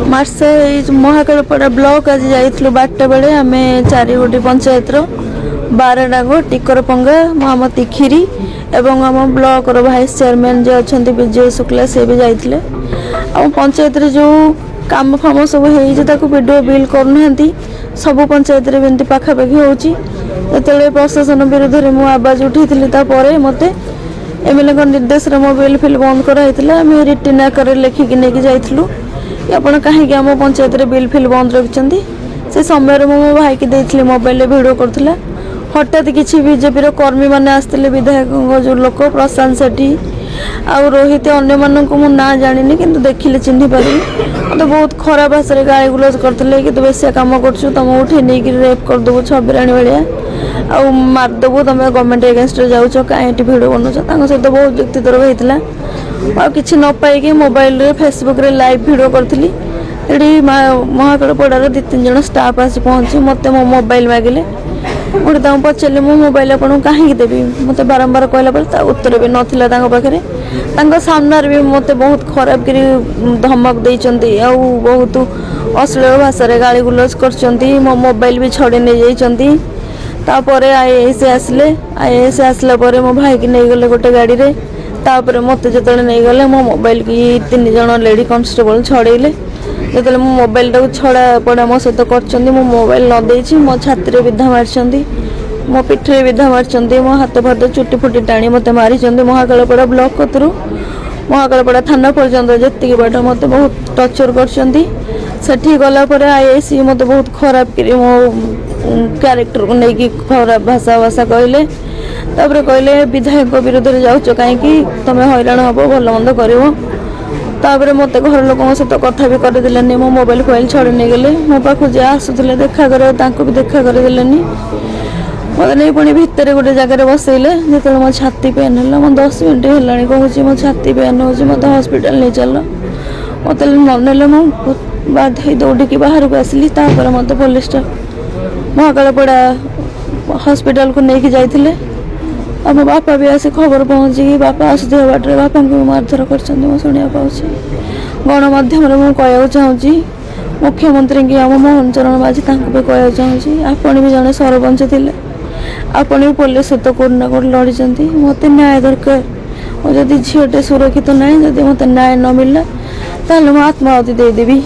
मार्से Mahakalpada block आज जाइलु 12टा बेले आम 4 गोटी पंचायत बारडांग टिकरपंगा महामती खीरी एवं आम ब्लॉक भाइस चेयरमैन जो अच्छा विजय शुक्ला से भी जाते आम पंचायत जो काम फाम सब वीडियो बिल करना सब पंचायत में पाखापाखि होते प्रशासन विरुद्ध में मुझे आवाज उठी मत एमएलए निर्देश मो बिल फिल बंद कराई रिटिन आकार लिखिकी नहीं जाइलु आपण कहीं आम पंचायत बिल फिल बंद रखिंट से समय मो भाई की देती मोबाइल भिडियो करूला हठात किसी बीजेपी कर्मी मैंने आसते विधायक जो लोक प्रशांत सेठी आ रोहित अन्य मानक मु ना जानी कि देखिले चिन्ह पारि मत बहुत खराब भाषा गाली गुलज करते कि तू बेसिया कम कर तुम उठे नहीं रेप करदेबू छबिराणी भाया आ मारदेबू तुम गवर्नमेंट एगेन्स्ट जाऊच कहीं भिडियो बनाऊच सहित बहुत युक्ति तर्क होता आ कि न पाई मोबाइल फेसबुक रे लाइव भिडियो करी ये महाकालपड़ार 2-3 जन स्टाफ आसी पहुँची मत मो मोबाइल मागिले मुझे पचारे मो मोबाइल आपको कहीं देवी मत बारंबार कहला उत्तर भी नाला पाखे सामने भी मत बहुत खराब कर धमक देती आ बहुत अश्लील भाषा गाली गुलज कर मो मोबाइल भी छड़े नहीं जापर आईएएस आसिले आईएएस आसला मो भाई की नहीं गले गोटे गाड़ी रे तापर मत जो नहीं गले मो मोबाइल की 3 जन लेडी कांस्टेबल छड़ेले जो मो मोबाइल टाक छड़ा पड़ा मो सहित कर मो मोबाइल न देछि मो छाती रे विधा मारछंती मो पिठरे विधा मारछंती मो हाथ फाथ चुटी फुटी टाणी मत मारी महाकालपड़ा ब्लॉक कतरू महाकालपड़ा थाना पर्यंत जी बाट मत बहुत टर्चर कर गलापर आईएस मत बहुत खराब कर मो क्यारेक्टर को लेकिन खराब भाषा भाषा कहले तापर कहले विधायक विरोध में जाऊच कहीं तुम हैरान हम भल मंद कर मत घर लोक सहित कथा भी करदे मो मोबाइल फोबाइल छड़ी नहीं गले मो पाख जे आसुले देखा कर भी देखा करदे मत नहीं पुणी भितर गोटे जगह बसैले जो मो छाती पेन है मो 10 मिनट है कहूँ मो छाती पेन हो मत हस्पिटाल नहीं चल मत ननेले मो बाध्य दौड़िकी बाहर को आसली मत पुलिस महाकालपड़ा हस्पिटाल को लेकिन जाइए आम बापा भी आसी खबर पहुँची बापा आसुवा बाटे बापा को मारधर कर शुणा पाऊँ गणमाध्यम मुझे कहना चाहूँगी मुख्यमंत्री की आम मोहन चरण माझी भी कहना चाहूँगी आपण भी जड़े सरपंच थे आपण भी पुलिस सहित कौट ना कौट लड़ी मत न्याय दरकार और जदि झीटे सुरक्षित ना जदि मत न्याय न मिलला ताल आत्माहुति देदेवी।